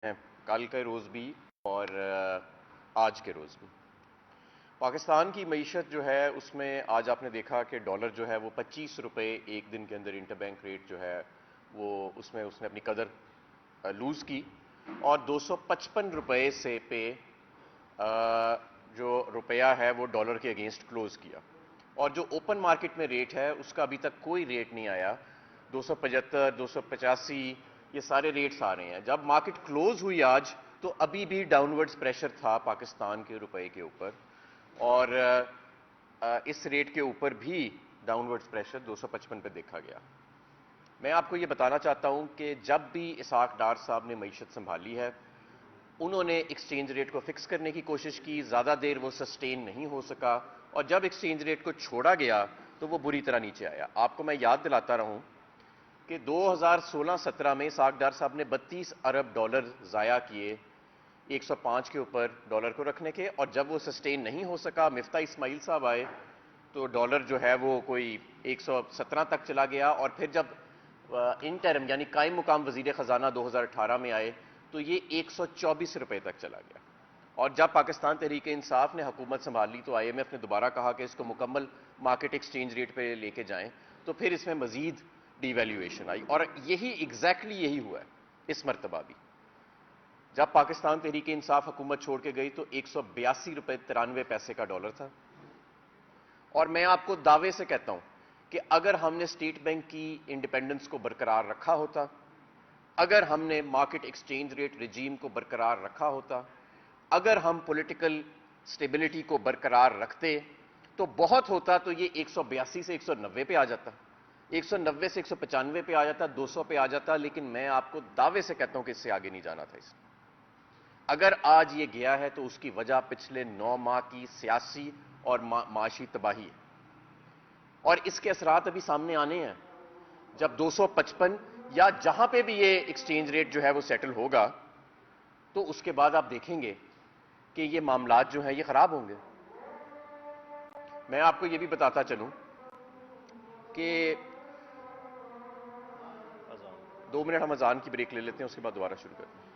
हैं कल के रोज़ भी और आज के रोज़ भी। पाकिस्तान की मईशत जो है उसमें आज आपने देखा कि डॉलर जो है वो 25 रुपये एक दिन के अंदर इंटरबैंक रेट जो है वो उसमें उसने अपनी कदर लूज़ की और 255 रुपये से पे जो रुपया है वो डॉलर के अगेंस्ट क्लोज़ किया और जो ओपन मार्केट में रेट है उसका अभी तक कोई रेट नहीं आया। 275, 285 ये सारे रेट्स आ रहे हैं। जब मार्केट क्लोज हुई आज तो अभी भी डाउनवर्ड्स प्रेशर था पाकिस्तान के रुपए के ऊपर और इस रेट के ऊपर भी डाउनवर्ड्स प्रेशर 255 पे देखा गया। मैं आपको ये बताना चाहता हूं कि जब भी इसाक डार साहब ने मईशत संभाली है उन्होंने एक्सचेंज रेट को फिक्स करने की कोशिश की, ज़्यादा देर वो सस्टेन नहीं हो सका और जब एक्सचेंज रेट को छोड़ा गया तो वो बुरी तरह नीचे आया। आपको मैं याद दिलाता रहूं कि 2016-17 में इसाक डार साहब ने 32 अरब डॉलर ज़ाया किए 105 के ऊपर डॉलर को रखने के, और जब वो सस्टेन नहीं हो सका मिफ्ता इस्माइल साहब आए तो डॉलर जो है वो कोई 117 तक चला गया और फिर जब इंटरम यानी कायम मुकाम वजीर ख़जाना 2018 में आए तो ये 124 रुपये तक चला गया। और जब पाकिस्तान तहरीक इंसाफ ने हुकूमत संभाली तो IMF ने दोबारा कहा कि इसको मुकम्मल मार्केट एक्सचेंज रेट पे लेके जाएं, तो फिर इसमें मजीद डिवैल्यूएशन आई और यही हुआ है इस मरतबा भी। जब पाकिस्तान तहरीक इंसाफ हुकूमत छोड़ के गई तो 182 रुपये 93 पैसे का डॉलर था और मैं आपको दावे से कहता हूं कि अगर हमने स्टेट बैंक की इंडिपेंडेंस को बरकरार रखा होता, अगर हमने मार्केट एक्सचेंज रेट रिजीम को बरकरार रखा होता, अगर हम पॉलिटिकल स्टेबिलिटी को बरकरार रखते तो बहुत होता तो ये 182 से 190 पे आ जाता, 190 से 195 पे आ जाता, 200 पे आ जाता, लेकिन मैं आपको दावे से कहता हूं कि इससे आगे नहीं जाना था इसने। अगर आज ये गया है तो उसकी वजह पिछले 9 माह की सियासी और माशी तबाही है और इसके असरात अभी सामने आने हैं। जब 255 या जहां पे भी ये एक्सचेंज रेट जो है वो सेटल होगा तो उसके बाद आप देखेंगे कि ये मामलात जो हैं ये खराब होंगे। मैं आपको ये भी बताता चलूं कि 2 मिनट हम अजान की ब्रेक ले लेते हैं, उसके बाद दोबारा शुरू करते हैं।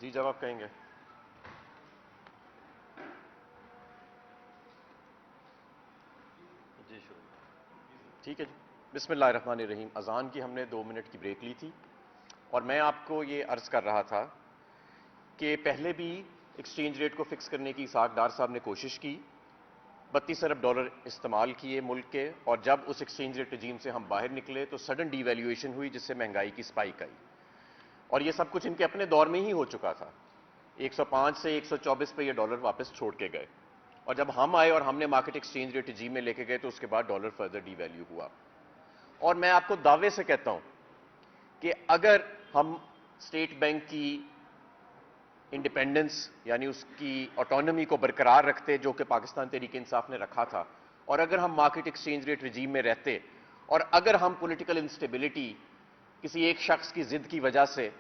जी जवाब कहेंगे? जी शुरू। ठीक है जी। बिस्मिल्लाहिर्रहमानिर्रहीम। अजान की हमने 2 मिनट की ब्रेक ली थी और मैं आपको ये अर्ज कर रहा था कि पहले भी एक्सचेंज रेट को फिक्स करने की इसहाक डार साहब ने कोशिश की, 32 अरब डॉलर इस्तेमाल किए मुल्क के, और जब उस एक्सचेंज रेट रजीम से हम बाहर निकले तो सडन डीवैल्यूएशन हुई जिससे महंगाई की स्पाइक आई। और ये सब कुछ इनके अपने दौर में ही हो चुका था। 105 से 124 पे ये डॉलर वापस छोड़ के गए, और जब हम आए और हमने मार्केट एक्सचेंज रेट रजीम में लेके गए तो उसके बाद डॉलर फर्दर डीवैल्यू हुआ। और मैं आपको दावे से कहता हूं कि अगर हम स्टेट बैंक की इंडिपेंडेंस यानी उसकी ऑटोनॉमी को बरकरार रखते जो कि पाकिस्तान तहरीक इंसाफ ने रखा था, और अगर हम मार्केट एक्सचेंज रेट रजीम में रहते, और अगर हम पॉलिटिकल इंस्टेबिलिटी किसी एक शख्स की जिद की वजह से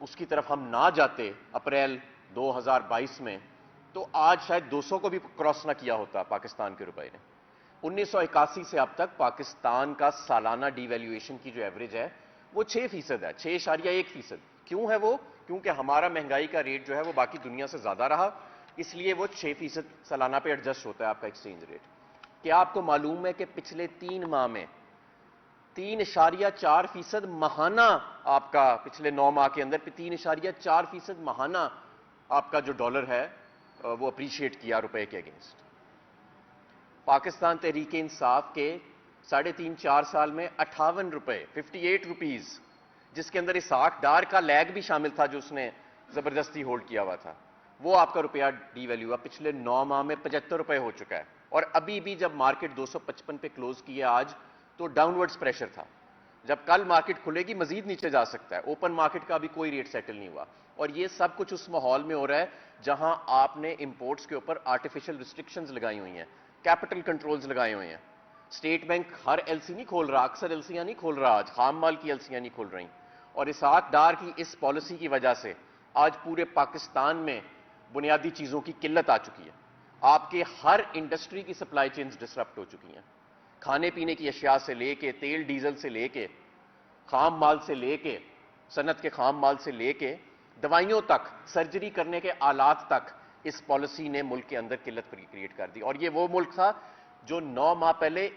उसकी तरफ हम ना जाते अप्रैल 2022 में, तो आज शायद 200 को भी क्रॉस ना किया होता पाकिस्तान के रुपए ने। 1981 से अब तक पाकिस्तान का सालाना डीवैल्यूएशन की जो एवरेज है वो 6% है, 6.1%। क्यों है वो? क्योंकि हमारा महंगाई का रेट जो है वो बाकी दुनिया से ज्यादा रहा, इसलिए वो 6% सालाना पे एडजस्ट होता है आपका एक्सचेंज रेट। क्या आपको मालूम है कि पिछले 3 माह में 3.4% महाना आपका, पिछले 9 माह के अंदर 3.4% महाना आपका जो डॉलर है वो अप्रिशिएट किया रुपए के अगेंस्ट। पाकिस्तान तहरीक इंसाफ के 3.5-4 साल में 58 रुपए, 58 रुपीज, जिसके अंदर इसहाक डार का लैग भी शामिल था जो उसने जबरदस्ती होल्ड किया हुआ था, वो आपका रुपया डीवैल्यू हुआ। पिछले 9 माह में 75 रुपए हो चुका है, और अभी भी जब मार्केट 255 पे क्लोज किया आज तो डाउनवर्ड्स प्रेशर था। जब कल मार्केट खुलेगी मजीद नीचे जा सकता है। ओपन मार्केट का अभी कोई रेट सेटल नहीं हुआ, और ये सब कुछ उस माहौल में हो रहा है जहां आपने इंपोर्ट्स के ऊपर आर्टिफिशियल रिस्ट्रिक्शंस लगाई हुई हैं, कैपिटल कंट्रोल्स लगाए हुए हैं। स्टेट बैंक हर एलसी नहीं खोल रहा, अक्सर एलसीयां नहीं खोल रहा, आज खाम माल की एलसीयां नहीं खोल रही, और इसहाक डार की इस पॉलिसी की वजह से आज पूरे पाकिस्तान में बुनियादी चीजों की किल्लत आ चुकी है। आपके हर इंडस्ट्री की सप्लाई चेन्स डिसरप्ट हो चुकी हैं, खाने पीने की अशिया से लेके, तेल डीजल से लेके, खाम माल से लेके, सनत के खाम माल से लेके, दवाइयों तक, सर्जरी करने के आलात तक इस पॉलिसी ने मुल्क के अंदर किल्लत क्रिएट कर दी। और ये वो मुल्क था जो 9 माह पहले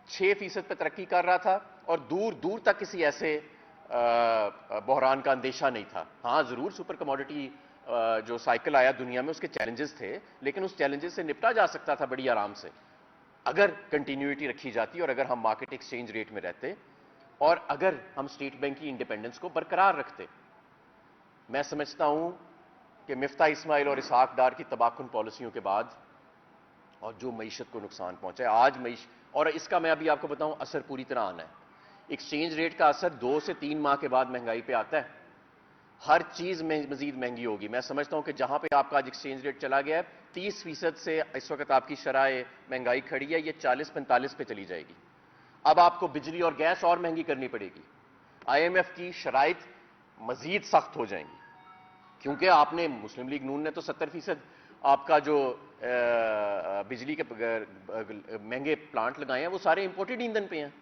6% पर तरक्की कर रहा था, और दूर दूर तक किसी ऐसे बहरान का अंदेशा नहीं था। हां, जरूर सुपर कमोडिटी जो साइकिल आया दुनिया में उसके चैलेंजेस थे, लेकिन उस चैलेंजेस से निपटा जा सकता था बड़ी आराम से अगर कंटिन्यूटी रखी जाती, और अगर हम मार्केट एक्सचेंज रेट में रहते, और अगर हम स्टेट बैंक की इंडिपेंडेंस को बरकरार रखते। मैं समझता हूं कि मिफ्ता इस्माइल और इसहाक डार की तबाहकुन पॉलिसियों के बाद और जो मईशत को नुकसान पहुंचा है आज और इसका मैं अभी आपको बताऊं असर पूरी तरह आना है। एक्सचेंज रेट का असर 2 से 3 माह के बाद महंगाई पे आता है। हर चीज में मजीद महंगी होगी। मैं समझता हूं कि जहां पे आपका आज एक्सचेंज रेट चला गया है 30% से इस वक्त आपकी शराय महंगाई खड़ी है, ये 40-45 पे चली जाएगी। अब आपको बिजली और गैस और महंगी करनी पड़ेगी। IMF की शराइत मजीद सख्त हो जाएंगी, क्योंकि आपने मुस्लिम लीग नून ने तो 70% आपका जो बिजली के महंगे प्लांट लगाए हैं वो सारे इंपोर्टेड ईंधन पे हैं।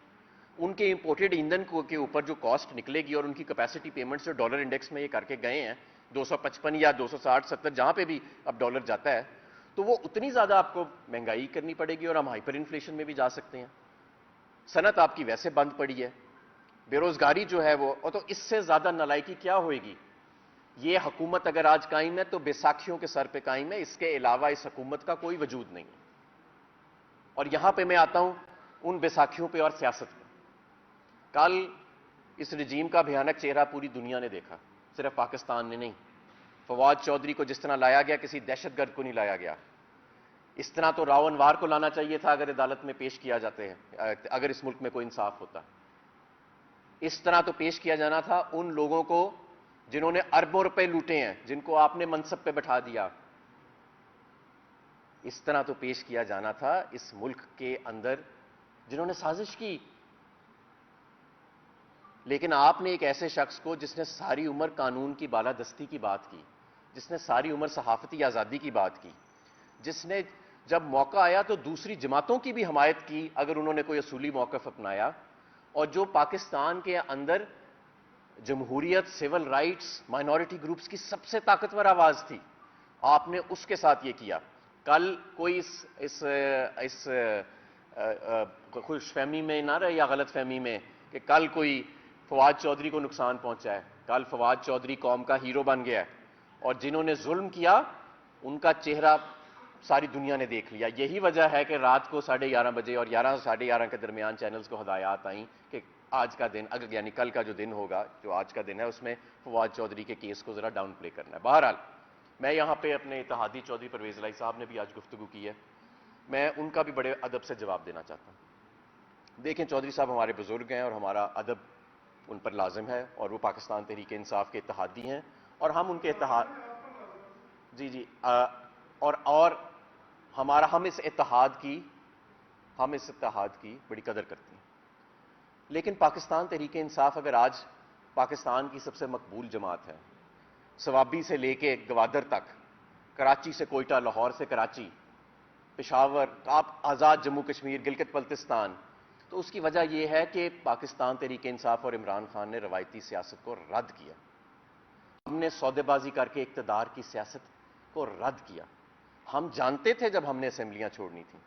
उनके इंपोर्टेड ईंधन के ऊपर जो कॉस्ट निकलेगी और उनकी कैपेसिटी पेमेंट्स जो डॉलर इंडेक्स में ये करके गए हैं 255 या 260-70 जहां पे भी अब डॉलर जाता है, तो वो उतनी ज्यादा आपको महंगाई करनी पड़ेगी और हम हाइपर इन्फ्लेशन में भी जा सकते हैं। सनत आपकी वैसे बंद पड़ी है, बेरोजगारी जो है वो, और तो इससे ज्यादा नालायकी क्या होएगी। ये हुकूमत अगर आज कायम है तो बैसाखियों के सर पे कायम है, इसके अलावा इस हुकूमत का कोई वजूद नहीं है। और यहां पे मैं आता हूं उन बैसाखियों पे और सियासत पे। कल इस रजीम का भयानक चेहरा पूरी दुनिया ने देखा, सिर्फ पाकिस्तान ने नहीं। फवाद चौधरी को जिस तरह लाया गया, किसी दहशतगर्द को नहीं लाया गया। इस तरह तो राव अनवार को लाना चाहिए था अगर अदालत में पेश किया जाते हैं, अगर इस मुल्क में कोई इंसाफ होता। इस तरह तो पेश किया जाना था उन लोगों को जिन्होंने अरबों रुपए लूटे हैं, जिनको आपने मनसब पे बैठा दिया। इस तरह तो पेश किया जाना था इस मुल्क के अंदर जिन्होंने साजिश की। लेकिन आपने एक ऐसे शख्स को जिसने सारी उम्र कानून की बालादस्ती की बात की, जिसने सारी उम्र सहाफती आजादी की बात की, जिसने जब मौका आया तो दूसरी जमातों की भी हमायत की अगर उन्होंने कोई असूली मौकफ अपनाया, और जो पाकिस्तान के अंदर जमहूरियत, सिविल राइट्स, माइनॉरिटी ग्रुप्स की सबसे ताकतवर आवाज थी। आपने उसके साथ ये किया। कल कोई इस खुशफहमी में ना रहे या गलत फहमी में कि कल कोई फवाद चौधरी को नुकसान पहुंचा है। कल फवाद चौधरी कौम का हीरो बन गया है और जिन्होंने जुल्म किया उनका चेहरा सारी दुनिया ने देख लिया। यही वजह है कि रात को 11:30 बजे और 11 साढ़े 11 के दरमियान चैनल्स को हदायत आई कि आज का दिन, अगर यानी कल का जो दिन होगा, जो आज का दिन है, उसमें फवाद चौधरी के केस को जरा डाउन प्ले करना है। बहरहाल मैं यहां पे अपने इत्तेहादी चौधरी परवेज लाई साहब ने भी आज गुफ्तगू की है, मैं उनका भी बड़े अदब से जवाब देना चाहता हूं। देखें, चौधरी साहब हमारे बुजुर्ग हैं और हमारा अदब उन पर लाजिम है और वो पाकिस्तान तहरीक इंसाफ के इत्तेहादी हैं और हम उनके इत्तेहाद जी और हमारा हम इस इत्तेहाद की बड़ी कदर करते हैं। लेकिन पाकिस्तान तहरीक इंसाफ अगर आज पाकिस्तान की सबसे मकबूल जमात है, सवाबी से लेके गवादर तक, कराची से कोयटा, लाहौर से कराची, पेशावर, आप आज़ाद जम्मू कश्मीर, गिलगित बल्तिस्तान, तो उसकी वजह यह है कि पाकिस्तान तहरीक इंसाफ और इमरान खान ने रवायती सियासत को रद्द किया। हमने सौदेबाजी करके इक़्तिदार की सियासत को रद्द किया। हम जानते थे जब हमने असेंबलियां छोड़नी थी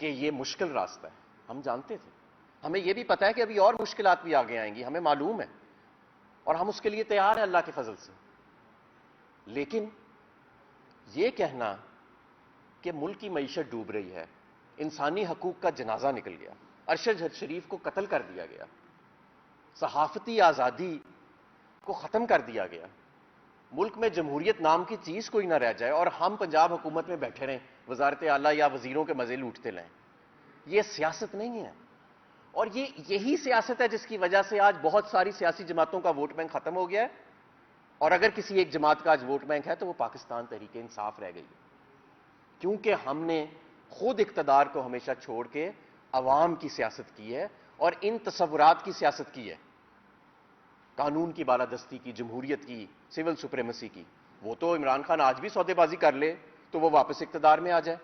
कि यह मुश्किल रास्ता है, हम जानते थे। हमें यह भी पता है कि अभी और मुश्किलात भी आगे आएंगी, हमें मालूम है और हम उसके लिए तैयार हैं अल्लाह के फजल से। लेकिन यह कहना कि मुल्क की मईशत डूब रही है, इंसानी हकूक का जनाजा निकल गया, अरशद शरीफ को कत्ल कर दिया गया, सहाफती आजादी को खत्म कर दिया गया, मुल्क में जमहूरियत नाम की चीज कोई ना रह जाए और हम पंजाब हुकूमत में बैठे रहें, वजारत आला या वजीरों के मजे लूटते रहें, यह सियासत नहीं है। और यही सियासत है जिसकी वजह से आज बहुत सारी सियासी जमातों का वोट बैंक खत्म हो गया है और अगर किसी एक जमात का आज वोट बैंक है तो वो पाकिस्तान तहरीक इंसाफ रह गई है, क्योंकि हमने खुद इक़्तिदार को हमेशा छोड़ के अवाम की सियासत की है और इन तसव्वुरात की सियासत की है, कानून की बालादस्ती की, जमहूरियत की, सिविल सुप्रीमेसी की। वो तो इमरान खान आज भी सौदेबाजी कर ले तो वो वापस इक़्तिदार में आ जाए,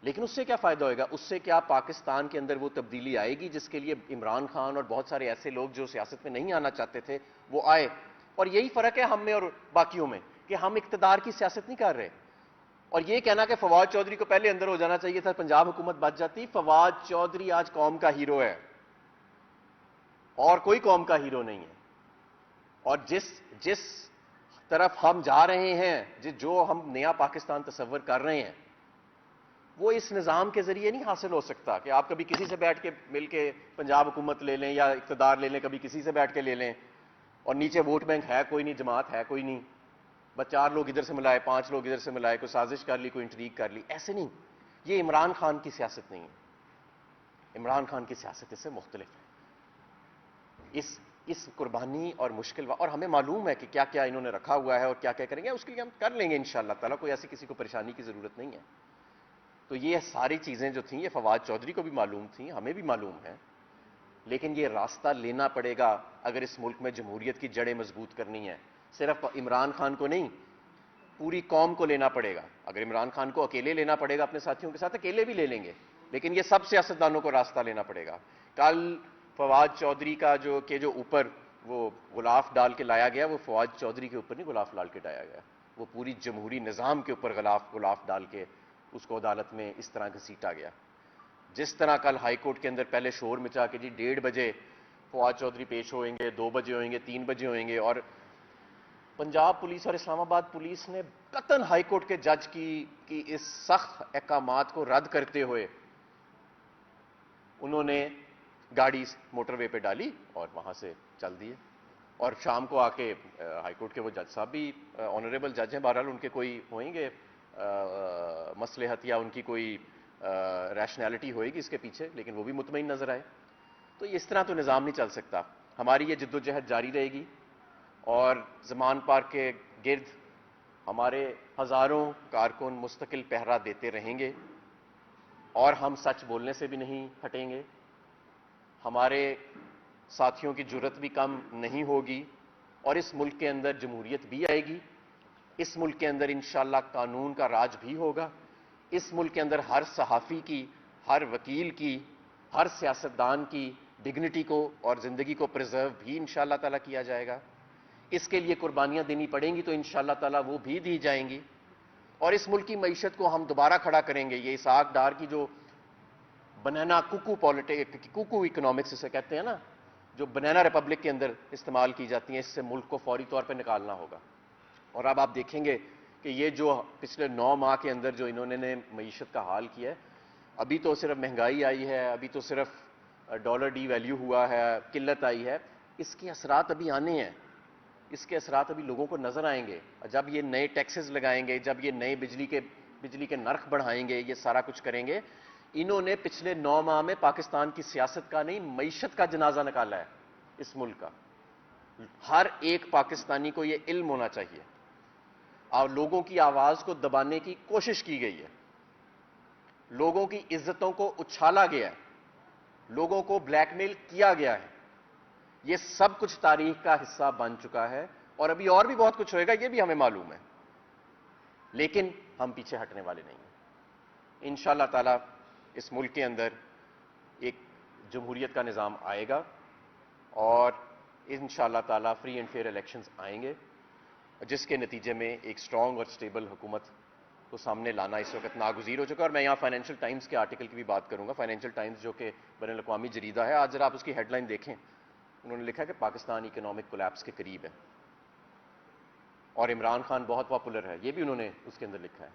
लेकिन उससे क्या फायदा होगा? उससे क्या पाकिस्तान के अंदर वो तब्दीली आएगी जिसके लिए इमरान खान और बहुत सारे ऐसे लोग जो सियासत में नहीं आना चाहते थे वो आए? और यही फर्क है हम में और बाकियों में कि हम इक़्तिदार की सियासत नहीं कर रहे। और ये कहना कि फवाद चौधरी को पहले अंदर हो जाना चाहिए था, पंजाब हुकूमत बच जाती। फवाद चौधरी आज कौम का हीरो है और कोई कौम का हीरो नहीं है। और जिस तरफ हम जा रहे हैं, जो हम नया पाकिस्तान तस्वर कर रहे हैं, वो इस निजाम के जरिए नहीं हासिल हो सकता कि आप कभी किसी से बैठ के मिलके पंजाब हुकूमत ले लें या इक़्तिदार ले लें, कभी किसी से बैठ के ले लें और नीचे वोट बैंक है कोई नहीं, जमात है कोई नहीं, बस 4 लोग इधर से मिलाए, 5 लोग इधर से मिलाए, कोई साजिश कर ली, कोई इंट्रीग कर ली। ऐसे नहीं, ये इमरान खान की सियासत नहीं है। इमरान खान की सियासत इससे मुख्तलिफ है। इस कुर्बानी और मुश्किल और हमें मालूम है कि क्या क्या इन्होंने रखा हुआ है और क्या क्या करेंगे, उसके लिए हम कर लेंगे इंशाअल्लाह ताला, कोई ऐसी किसी को परेशानी की जरूरत नहीं है। तो ये सारी चीजें जो थी ये फवाद चौधरी को भी मालूम थी, हमें भी मालूम है, लेकिन ये रास्ता लेना पड़ेगा अगर इस मुल्क में जमहूरियत की जड़ें मजबूत करनी है। सिर्फ इमरान खान को नहीं, पूरी कौम को लेना पड़ेगा। अगर इमरान खान को अकेले लेना पड़ेगा अपने साथियों के साथ, अकेले भी ले लेंगे, लेकिन ये सब सियासतदानों को रास्ता लेना पड़ेगा। कल फवाद चौधरी का जो ऊपर वो गुलाफ डाल के लाया गया, वो फवाद चौधरी के ऊपर नहीं गुलाफ डाल के लाया गया, वो पूरी जमहूरी निज़ाम के ऊपर गुलाफ डाल के उसको अदालत में इस तरह घसीटा गया। जिस तरह कल हाईकोर्ट के अंदर पहले शोर मचा के जी 1:30 बजे फवाद चौधरी पेश होंगे, 2 बजे होंगे, 3 बजे होंगे, और पंजाब पुलिस और इस्लामाबाद पुलिस ने कतन हाईकोर्ट के जज की इस सख्त अहकामात को रद्द करते हुए उन्होंने गाड़ी मोटरवे पे डाली और वहां से चल दिए। और शाम को आके हाईकोर्ट के वो जज साहब भी ऑनरेबल जज हैं, बहरहाल उनके कोई होंगे मसलहत या उनकी कोई रैशनैलिटी होएगी इसके पीछे, लेकिन वो भी मुतमईन नजर आए। तो इस तरह तो निज़ाम नहीं चल सकता। हमारी ये जद्दोजहद जारी रहेगी और ज़मान पार्क के गिर्द हमारे हज़ारों कारकुन मुस्तकिल पहरा देते रहेंगे और हम सच बोलने से भी नहीं हटेंगे। हमारे साथियों की जुर्रत भी कम नहीं होगी और इस मुल्क के अंदर जमहूरियत भी आएगी। इस मुल्क के अंदर इंशाअल्लाह कानून का राज भी होगा। इस मुल्क के अंदर हर सहाफ़ी की, हर वकील की, हर सियासतदान की डिग्निटी को और ज़िंदगी को प्रिजर्व भी इंशाअल्लाह ताला किया जाएगा। इसके लिए कुर्बानियां देनी पड़ेंगी तो इंशाअल्लाह ताला वो भी दी जाएंगी, और इस मुल्क की मईशत को हम दोबारा खड़ा करेंगे। ये इसहाक डार की जो बनाना कुकू पॉलिटिक्स, कुकू इकोनॉमिक्स इसे कहते हैं ना, जो बनाना रिपब्लिक के अंदर इस्तेमाल की जाती है, इससे मुल्क को फौरी तौर पर निकालना होगा। और अब आप देखेंगे कि ये जो पिछले 9 माह के अंदर जो इन्होंने मईशत का हाल किया है, अभी तो सिर्फ महंगाई आई है, अभी तो सिर्फ डॉलर डी वैल्यू हुआ है, किल्लत आई है, इसके असरात अभी आने हैं। इसके असरात अभी लोगों को नजर आएंगे जब ये नए टैक्सेस लगाएंगे, जब ये नए बिजली के नर्ख बढ़ाएंगे, ये सारा कुछ करेंगे। इन्होंने पिछले 9 माह में पाकिस्तान की सियासत का नहीं, मईशत का जनाजा निकाला है इस मुल्क का। हर एक पाकिस्तानी को यह इल्म होना चाहिए। और लोगों की आवाज को दबाने की कोशिश की गई है, लोगों की इज्जतों को उछाला गया है, लोगों को ब्लैकमेल किया गया है। यह सब कुछ तारीख का हिस्सा बन चुका है, और अभी और भी बहुत कुछ होएगा, यह भी हमें मालूम है, लेकिन हम पीछे हटने वाले नहीं हैं। इंशाअल्लाह ताला इस मुल्क के अंदर एक जमहूरियत का निज़ाम आएगा, और इंशाअल्लाह ताला फ्री एंड फेयर इलेक्शंस आएंगे, जिसके नतीजे में एक स्ट्रॉन्ग और स्टेबल हुकूमत को सामने लाना इस वक्त नागुज़ीर हो चुका है। और मैं यहाँ फाइनेंशियल टाइम्स के आर्टिकल की भी बात करूंगा। फाइनेंशियल टाइम्स जो कि बैनुल-अक़वामी जरीदा है, आज जरा आप उसकी हेडलाइन देखें, उन्होंने लिखा है कि पाकिस्तान इकोनॉमिक कोलैप्स के करीब है, और इमरान खान बहुत पॉपुलर है, ये भी उन्होंने उसके अंदर लिखा है।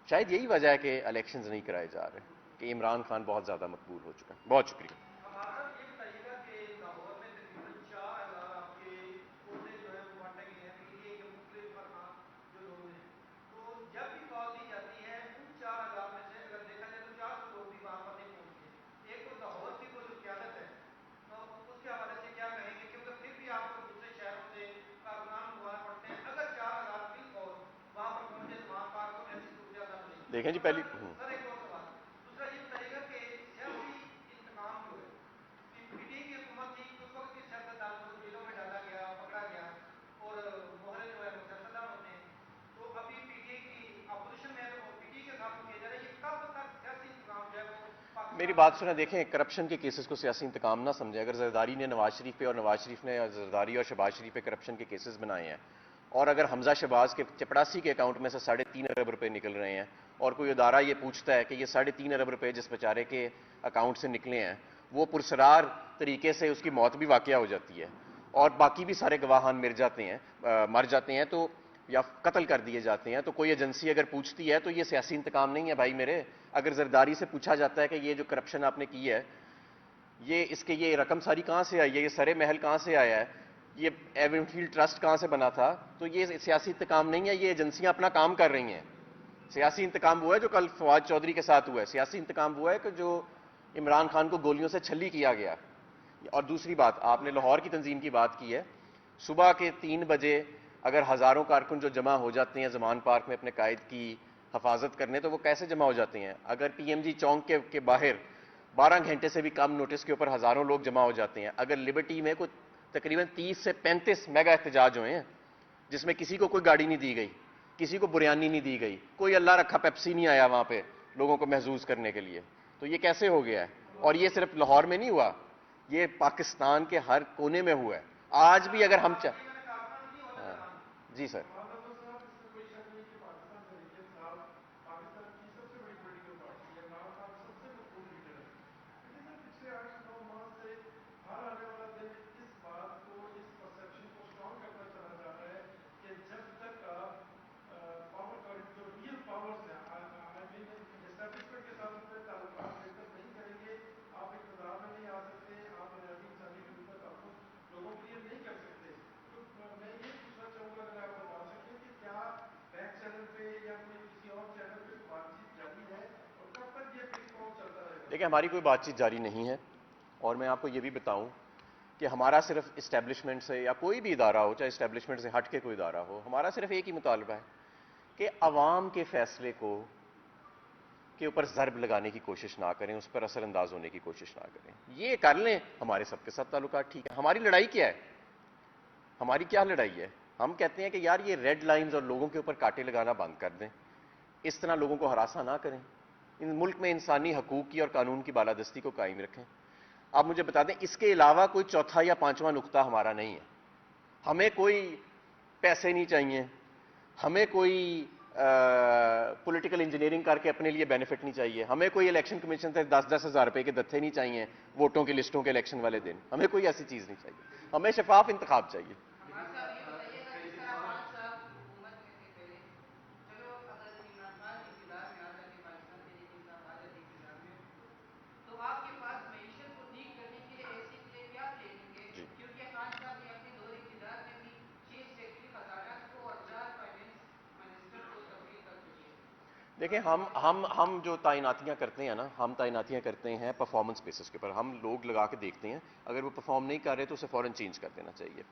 शायद यही वजह है कि इलेक्शंस नहीं कराए जा रहे, कि इमरान खान बहुत ज़्यादा मकबूल हो चुका है। बहुत शुक्रिया। देखें जी, पहली मेरी बात सुना, देखें, करप्शन के केसेस को सियासी इंतकाम ना समझें। अगर जरदारी ने नवाज शरीफ पे और नवाज शरीफ ने जरदारी और शहबाज शरीफ पे करप्शन के केसेस बनाए हैं, और अगर हमजा शहबाज के चपड़ासी के अकाउंट में से 3.5 अरब रुपए निकल रहे हैं, और कोई अदारा ये पूछता है कि ये 3.5 अरब रुपए जिस बेचारे के अकाउंट से निकले हैं वो पुरसरार तरीके से उसकी मौत भी वाक़या हो जाती है, और बाकी भी सारे गवाहान मर जाते हैं तो, या कत्ल कर दिए जाते हैं, तो कोई एजेंसी अगर पूछती है तो ये सियासी इंतकाम नहीं है भाई मेरे। अगर जरदारी से पूछा जाता है कि ये जो करप्शन आपने की है, ये रकम सारी कहां से आई है, ये सरे महल कहां से आया है, ये एवनफील्ड ट्रस्ट कहां से बना था, तो ये सियासी इंतकाम नहीं है, ये एजेंसियां अपना काम कर रही हैं। सियासी इंतकाम हुआ है जो कल फवाद चौधरी के साथ हुआ है, सियासी इंतकाम हुआ है कि जो इमरान खान को गोलियों से छली किया गया। और दूसरी बात, आपने लाहौर की तंजीम की बात की है, सुबह के 3 बजे अगर हजारों कारकुन जो जमा हो जाते हैं जमान पार्क में अपने कायद की हिफाजत करने, तो वो कैसे जमा हो जाते हैं? अगर पीएमजी चौक के बाहर 12 घंटे से भी कम नोटिस के ऊपर हजारों लोग जमा हो जाते हैं। अगर लिबर्टी में कोई तकरीबन 30 से 35 मेगा एहतजाज हुए हैं, जिसमें किसी को कोई गाड़ी नहीं दी गई, किसी को बुरियानी नहीं दी गई, कोई अल्लाह रखा पेप्सी नहीं आया वहां पे लोगों को महसूस करने के लिए, तो ये कैसे हो गया है? और ये सिर्फ लाहौर में नहीं हुआ, ये पाकिस्तान के हर कोने में हुआ है। आज भी अगर हम जी सर, देखिए, हमारी कोई बातचीत जारी नहीं है, और मैं आपको ये भी बताऊं कि हमारा सिर्फ इस्टेब्लिशमेंट से, या कोई भी इदारा हो, चाहे इस्टेब्लिशमेंट से हट के कोई इदारा हो, हमारा सिर्फ एक ही मुतालबा है कि अवाम के फैसले के ऊपर ज़र्ब लगाने की कोशिश ना करें, उस पर असरअंदाज होने की कोशिश ना करें। ये कर लें, हमारे सबके साथ ताल्लुकात ठीक है। हमारी लड़ाई क्या है? हमारी क्या लड़ाई है? हम कहते हैं कि यार ये रेड लाइंस और लोगों के ऊपर कांटे लगाना बंद कर दें, इस तरह लोगों को हरासा ना करें, इन मुल्क में इंसानी हकूक की और कानून की बालादस्ती को कायम रखें। आप मुझे बता दें, इसके अलावा कोई चौथा या पांचवा नुक्ता हमारा नहीं है। हमें कोई पैसे नहीं चाहिए, हमें कोई पॉलिटिकल इंजीनियरिंग करके अपने लिए बेनिफिट नहीं चाहिए, हमें कोई इलेक्शन कमीशन से 10-10 हज़ार रुपए के दत्थे नहीं चाहिए वोटों की लिस्टों के इलेक्शन वाले दिन, हमें कोई ऐसी चीज नहीं चाहिए, हमें शफाफ इंतखाब चाहिए। देखिए, हम जो तैनातियां करते हैं ना, हम तैनातियां करते हैं परफॉर्मेंस बेसिस के ऊपर। हम लोग लगा के देखते हैं, अगर वो परफॉर्म नहीं कर रहे तो उसे फौरन चेंज कर देना चाहिए।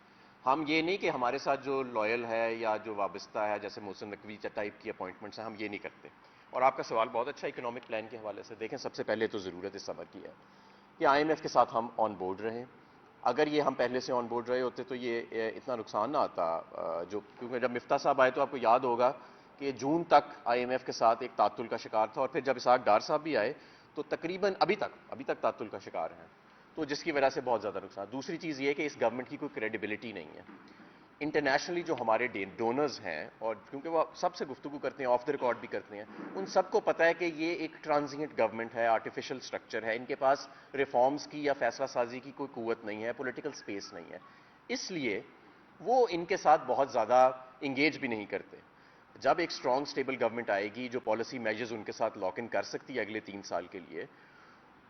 हम ये नहीं कि हमारे साथ जो लॉयल है या जो वाबस्ता है, जैसे मोहसिन नकवी टाइप की अपॉइंटमेंट्स हैं, हम ये नहीं करते। और आपका सवाल बहुत अच्छा इकोनॉमिक प्लान के हवाले से। देखें, सबसे पहले तो ज़रूरत इस समर की है कि IMF के साथ हम ऑन बोर्ड रहें। अगर ये हम पहले से ऑन बोर्ड रहे होते तो ये इतना नुकसान ना आता, क्योंकि जब मिफ्ता साहब आए तो आपको याद होगा कि जून तक IMF के साथ एक तातुल का शिकार था, और फिर जब इसाक डार साहब भी आए तो तकरीबन अभी तक तातुल का शिकार हैं, तो जिसकी वजह से बहुत ज़्यादा नुकसान। दूसरी चीज़ ये कि इस गवर्नमेंट की कोई क्रेडिबिलिटी नहीं है इंटरनेशनली। जो हमारे डोनर्स हैं, और क्योंकि वो सबसे गुफ्तगू करते हैं, ऑफ द रिकॉर्ड भी करते हैं, उन सबको पता है कि ये एक ट्रांजिएंट गवर्नमेंट है, आर्टिफिशियल स्ट्रक्चर है, इनके पास रिफॉर्म्स की या फैसला साजी की कोई कुव्वत नहीं है, पॉलिटिकल स्पेस नहीं है, इसलिए वो इनके साथ बहुत ज़्यादा इंगेज भी नहीं करते। जब एक स्ट्रॉन्ग स्टेबल गवर्नमेंट आएगी जो पॉलिसी मेजर्स उनके साथ लॉक इन कर सकती है अगले 3 साल के लिए,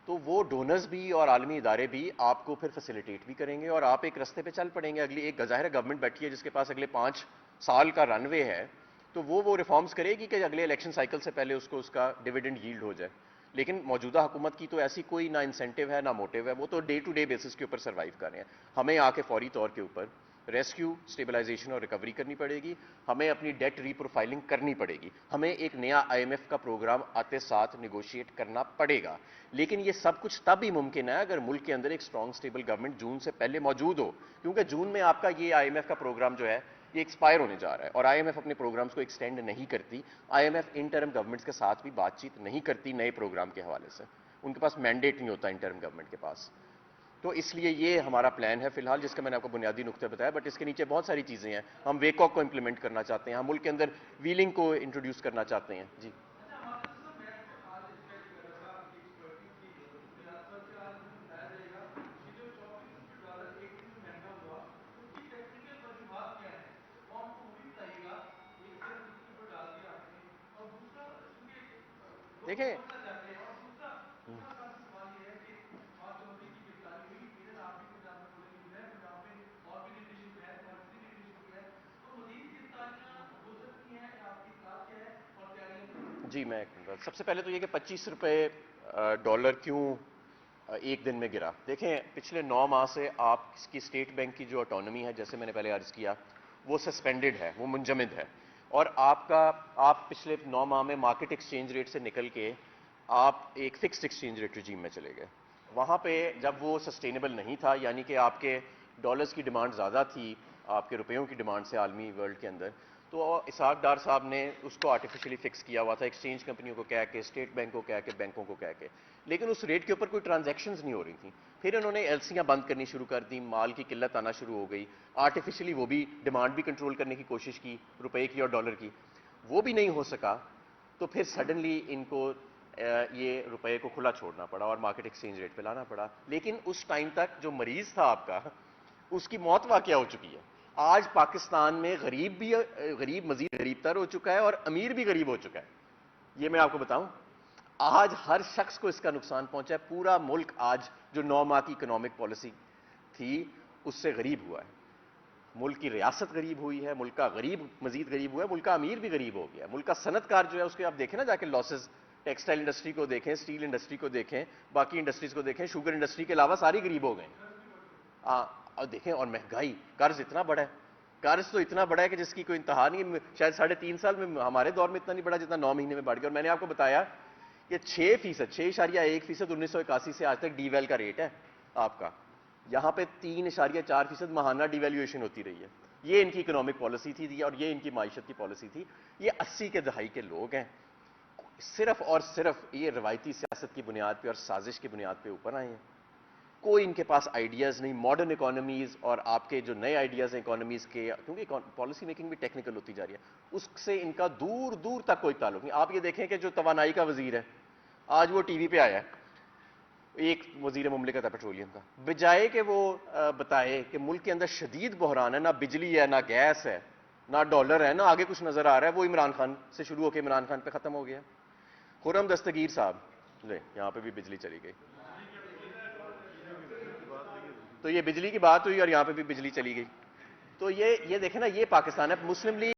तो वो डोनर्स भी और आलमी इदारे भी आपको फिर फैसिलिटेट भी करेंगे और आप एक रास्ते पे चल पड़ेंगे। अगली एक ज़ाहिर गवर्नमेंट बैठी है जिसके पास अगले 5 साल का रनवे है, तो वो रिफॉर्म्स करेगी कि अगले इलेक्शन साइकिल से पहले उसको उसका डिविडेंड यील्ड हो जाए। लेकिन मौजूदा हुकूमत की तो ऐसी कोई ना इंसेंटिव है ना मोटिव है, वो तो डे टू डे बेसिस के ऊपर सर्वाइव कर रहे हैं। हमें आके फौरी तौर के ऊपर रेस्क्यू, स्टेबलाइजेशन और रिकवरी करनी पड़ेगी, हमें अपनी डेट रीप्रोफाइलिंग करनी पड़ेगी, हमें एक नया IMF का प्रोग्राम आते साथ निगोशिएट करना पड़ेगा। लेकिन ये सब कुछ तब ही मुमकिन है अगर मुल्क के अंदर एक स्ट्रॉन्ग स्टेबल गवर्नमेंट जून से पहले मौजूद हो, क्योंकि जून में आपका ये IMF का प्रोग्राम जो है ये एक्सपायर होने जा रहा है, और IMF अपने प्रोग्राम्स को एक्सटेंड नहीं करती। IMF इंटरिम गवर्नमेंट्स के साथ भी बातचीत नहीं करती नए प्रोग्राम के हवाले से, उनके पास मैंडेट नहीं होता इंटरिम गवर्नमेंट के पास। तो इसलिए ये हमारा प्लान है फिलहाल, जिसका मैंने आपको बुनियादी नुक्ते बताया, बट इसके नीचे बहुत सारी चीजें हैं। हम वेकॉक को इंप्लीमेंट करना चाहते हैं, हम मुल्क के अंदर व्हीलिंग को इंट्रोड्यूस करना चाहते हैं। जी, देखें, जी मैं सबसे पहले तो ये कि 25 रुपए डॉलर क्यों एक दिन में गिरा। देखें, पिछले 9 माह से आपकी स्टेट बैंक की जो ऑटोनॉमी है, जैसे मैंने पहले अर्ज किया, वो सस्पेंडेड है, वो मुंजमद है। और आप पिछले 9 माह में मार्केट एक्सचेंज रेट से निकल के आप एक फिक्स्ड एक्सचेंज रेट रिजीम में चले गए। वहाँ पे जब वो सस्टेनेबल नहीं था, यानी कि आपके डॉलर्स की डिमांड ज़्यादा थी आपके रुपयों की डिमांड से आलमी वर्ल्ड के अंदर, तो इसाक डार साहब ने उसको आर्टिफिशियली फिक्स किया हुआ था, एक्सचेंज कंपनियों को कह के, स्टेट बैंक को कह के, बैंकों को कह के। लेकिन उस रेट के ऊपर कोई ट्रांजैक्शंस नहीं हो रही थी। फिर उन्होंने एलसियां बंद करनी शुरू कर दी, माल की किल्लत आना शुरू हो गई, आर्टिफिशियली वो भी डिमांड भी कंट्रोल करने की कोशिश की रुपए की और डॉलर की, वो भी नहीं हो सका। तो फिर सडनली इनको ये रुपए को खुला छोड़ना पड़ा और मार्केट एक्सचेंज रेट पे लाना पड़ा। लेकिन उस टाइम तक जो मरीज था आपका, उसकी मौत वाकया हो चुकी है। आज पाकिस्तान में गरीब मजीद गरीब तर हो चुका है और अमीर भी गरीब हो चुका है। ये मैं आपको बताऊं, आज हर शख्स को इसका नुकसान पहुंचा है। पूरा मुल्क आज जो 9 माह की इकोनॉमिक पॉलिसी थी उससे गरीब हुआ है। मुल्क की रियासत गरीब हुई है, मुल्क का गरीब मजीद गरीब हुआ है, मुल्क का अमीर भी गरीब हो गया है। मुल्क का सनतकार जो है उसके आप देखें ना जाके लॉसेस, टेक्सटाइल इंडस्ट्री को देखें, स्टील इंडस्ट्री को देखें, बाकी इंडस्ट्रीज को देखें, शुगर इंडस्ट्री के अलावा सारी गरीब हो गए। और देखें, और महंगाई, कर्ज इतना बड़ा है, कर्ज तो इतना बड़ा है कि जिसकी कोई इंतहा नहीं। शायद 3.5 साल में, हमारे दौर में इतना नहीं बढ़ा जितना 9 महीने में बढ़ गया। और मैंने आपको बताया कि 6.1% 1981 से आज तक डीवैल का रेट है आपका। यहां पे 3.4% महाना डिवैल्यूएशन होती रही है। ये इनकी इकोनॉमिक पॉलिसी थी और ये इनकी माइशत की पॉलिसी थी। ये 80 के दहाई के लोग हैं, सिर्फ और सिर्फ ये रवायती सियासत की बुनियाद पे और साजिश की बुनियाद पे ऊपर आए हैं। कोई इनके पास आइडियाज़ नहीं, मॉडर्न इकोनॉमीज़ और आपके जो नए आइडियाज़ हैं इकोनॉमीज़ के, क्योंकि पॉलिसी मेकिंग भी टेक्निकल होती जा रही है, उससे इनका दूर दूर तक कोई ताल्लुक नहीं। आप ये देखें कि जो तवानाई का वजीर है, आज वो टीवी पे आया है, एक वजीर मुमलिकत है पेट्रोलियम का, बजाय कि वो बताए कि मुल्क के अंदर शदीद बहरान है, ना बिजली है, ना गैस है, ना डॉलर है, ना आगे कुछ नजर आ रहा है, वो इमरान खान से शुरू होकर इमरान खान पे खत्म हो गया। खुर्रम दस्तगीर साहब, ले यहाँ पे भी बिजली चली गई, तो ये बिजली की बात हुई और यहाँ पे भी बिजली चली गई। तो ये देखें ना, ये पाकिस्तान है। मुस्लिम लीग